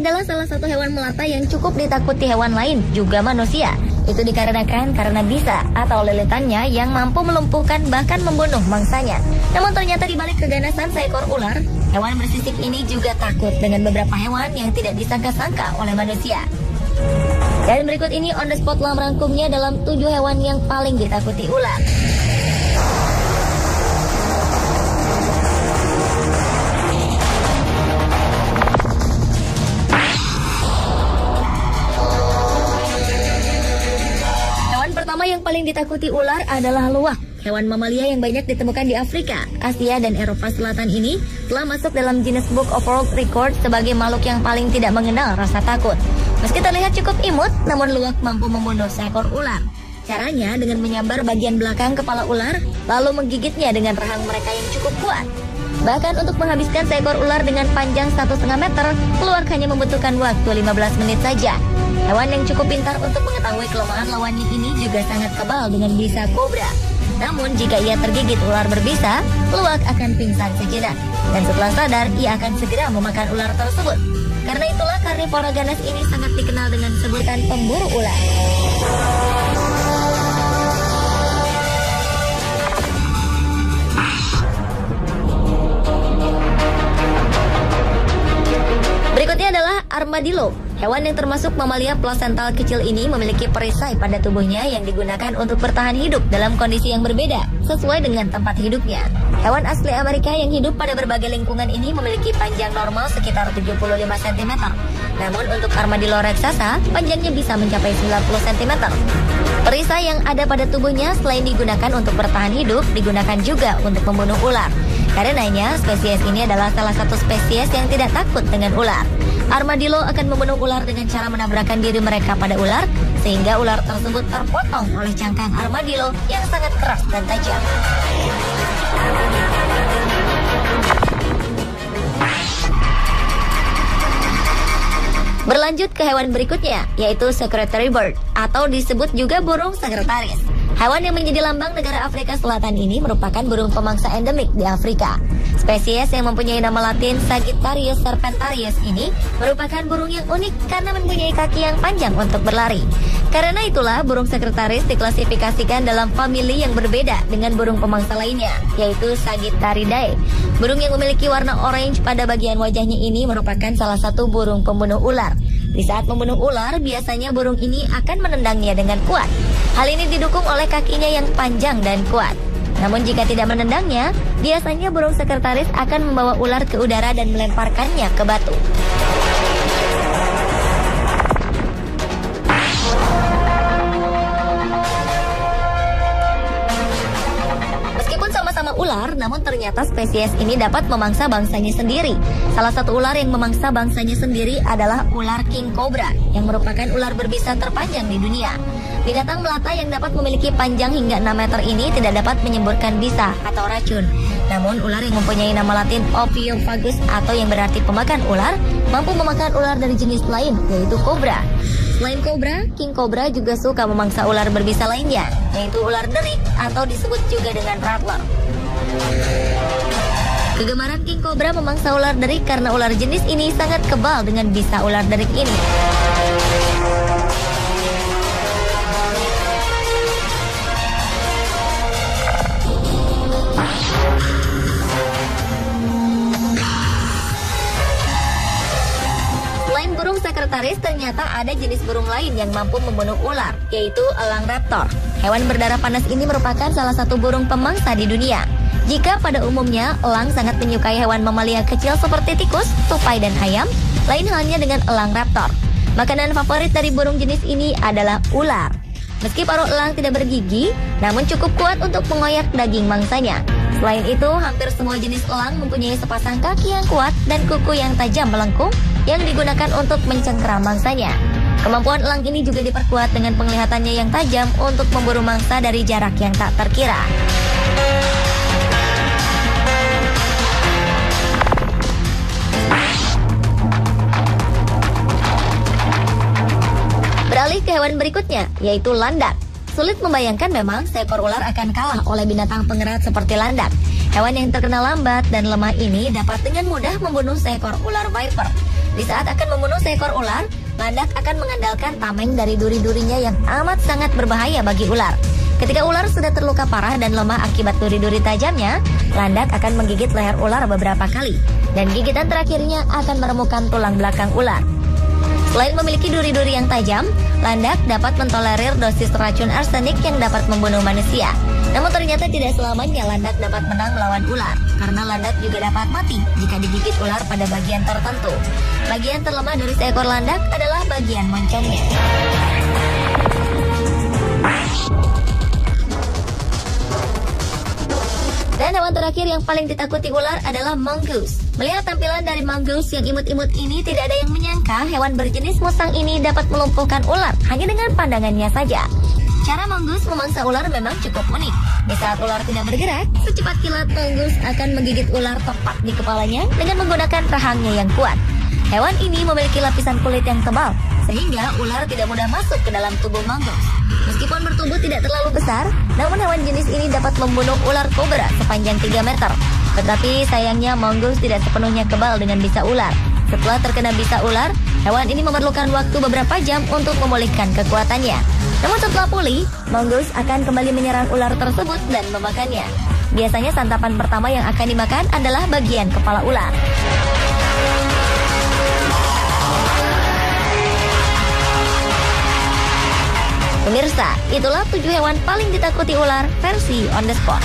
adalah salah satu hewan melata yang cukup ditakuti hewan lain, juga manusia. Itu dikarenakan karena bisa atau lilitannya yang mampu melumpuhkan bahkan membunuh mangsanya. Namun ternyata di balik keganasan seekor ular, hewan bersisik ini juga takut dengan beberapa hewan yang tidak disangka-sangka oleh manusia. Dan berikut ini on the spot telah merangkumnya dalam 7 hewan yang paling ditakuti ular. Hewan pertama yang paling ditakuti ular adalah luwak. Hewan mamalia yang banyak ditemukan di Afrika, Asia, dan Eropa Selatan ini telah masuk dalam Guinness Book of World Records sebagai makhluk yang paling tidak mengenal rasa takut. Meski terlihat cukup imut, namun luwak mampu membunuh seekor ular. Caranya dengan menyambar bagian belakang kepala ular, lalu menggigitnya dengan rahang mereka yang cukup kuat. Bahkan untuk menghabiskan seekor ular dengan panjang 1,5 meter, luwak hanya membutuhkan waktu 15 menit saja. Hewan yang cukup pintar untuk mengetahui kelemahan lawannya ini juga sangat kebal dengan bisa kobra. Namun jika ia tergigit ular berbisa, luwak akan pingsan sejenak. Dan setelah sadar, ia akan segera memakan ular tersebut. Karena itulah karnivora ganas ini sangat dikenal dengan sebutan pemburu ular. Berikutnya adalah armadillo. Hewan yang termasuk mamalia plasental kecil ini memiliki perisai pada tubuhnya yang digunakan untuk bertahan hidup dalam kondisi yang berbeda, sesuai dengan tempat hidupnya. Hewan asli Amerika yang hidup pada berbagai lingkungan ini memiliki panjang normal sekitar 75 cm. Namun untuk armadillo raksasa, panjangnya bisa mencapai 90 cm. Perisai yang ada pada tubuhnya selain digunakan untuk bertahan hidup, digunakan juga untuk membunuh ular. Karenanya, spesies ini adalah salah satu spesies yang tidak takut dengan ular. Armadillo akan membunuh ular dengan cara menabrakkan diri mereka pada ular, sehingga ular tersebut terpotong oleh cangkang armadillo yang sangat keras dan tajam. Berlanjut ke hewan berikutnya, yaitu secretary bird, atau disebut juga burung sekretaris. Hewan yang menjadi lambang negara Afrika Selatan ini merupakan burung pemangsa endemik di Afrika. Spesies yang mempunyai nama latin Sagittarius serpentarius ini merupakan burung yang unik karena mempunyai kaki yang panjang untuk berlari. Karena itulah burung sekretaris diklasifikasikan dalam famili yang berbeda dengan burung pemangsa lainnya, yaitu Sagittaridae. Burung yang memiliki warna orange pada bagian wajahnya ini merupakan salah satu burung pembunuh ular. Di saat membunuh ular, biasanya burung ini akan menendangnya dengan kuat. Hal ini didukung oleh kakinya yang panjang dan kuat. Namun jika tidak menendangnya, biasanya burung sekretaris akan membawa ular ke udara dan melemparkannya ke batu. Meskipun sama-sama ular, namun ternyata spesies ini dapat memangsa bangsanya sendiri. Salah satu ular yang memangsa bangsanya sendiri adalah ular king cobra, yang merupakan ular berbisa terpanjang di dunia. Binatang melata yang dapat memiliki panjang hingga 6 meter ini tidak dapat menyemburkan bisa atau racun. Namun ular yang mempunyai nama latin Ophiopagus atau yang berarti pemakan ular, mampu memakan ular dari jenis lain, yaitu kobra. Selain kobra, king cobra juga suka memangsa ular berbisa lainnya, yaitu ular derik atau disebut juga dengan rattler. Kegemaran king cobra memangsa ular derik karena ular jenis ini sangat kebal dengan bisa ular derik ini. Selain burung sekretaris, ternyata ada jenis burung lain yang mampu membunuh ular, yaitu elang raptor. Hewan berdarah panas ini merupakan salah satu burung pemangsa di dunia. Jika pada umumnya elang sangat menyukai hewan mamalia kecil seperti tikus, tupai, dan ayam, lain halnya dengan elang raptor. Makanan favorit dari burung jenis ini adalah ular. Meski paruh elang tidak bergigi, namun cukup kuat untuk mengoyak daging mangsanya. Selain itu, hampir semua jenis elang mempunyai sepasang kaki yang kuat dan kuku yang tajam melengkung yang digunakan untuk mencengkeram mangsanya. Kemampuan elang ini juga diperkuat dengan penglihatannya yang tajam untuk memburu mangsa dari jarak yang tak terkira. Beralih ke hewan berikutnya, yaitu landak. Sulit membayangkan memang seekor ular akan kalah oleh binatang pengerat seperti landak. Hewan yang terkenal lambat dan lemah ini dapat dengan mudah membunuh seekor ular viper. Di saat akan membunuh seekor ular, landak akan mengandalkan tameng dari duri-durinya yang amat sangat berbahaya bagi ular. Ketika ular sudah terluka parah dan lemah akibat duri-duri tajamnya, landak akan menggigit leher ular beberapa kali. Dan gigitan terakhirnya akan meremukkan tulang belakang ular. Selain memiliki duri-duri yang tajam, landak dapat mentolerir dosis racun arsenik yang dapat membunuh manusia. Namun ternyata tidak selamanya landak dapat menang melawan ular, karena landak juga dapat mati jika digigit ular pada bagian tertentu. Bagian terlemah dari seekor landak adalah bagian moncongnya. Dan hewan terakhir yang paling ditakuti ular adalah mongoose. Melihat tampilan dari mongoose yang imut-imut ini, tidak ada yang menyangka hewan berjenis musang ini dapat melumpuhkan ular hanya dengan pandangannya saja. Cara mongoose memangsa ular memang cukup unik. Di saat ular tidak bergerak, secepat kilat mongoose akan menggigit ular tepat di kepalanya dengan menggunakan rahangnya yang kuat. Hewan ini memiliki lapisan kulit yang tebal, sehingga ular tidak mudah masuk ke dalam tubuh mongoose. Meskipun bertubuh tidak terlalu besar, namun hewan jenis ini dapat membunuh ular kobra sepanjang 3 meter. Tetapi sayangnya mongoose tidak sepenuhnya kebal dengan bisa ular. Setelah terkena bisa ular, hewan ini memerlukan waktu beberapa jam untuk memulihkan kekuatannya. Namun setelah pulih, mongoose akan kembali menyerang ular tersebut dan memakannya. Biasanya santapan pertama yang akan dimakan adalah bagian kepala ular. Pemirsa, itulah 7 hewan paling ditakuti ular versi On The Spot.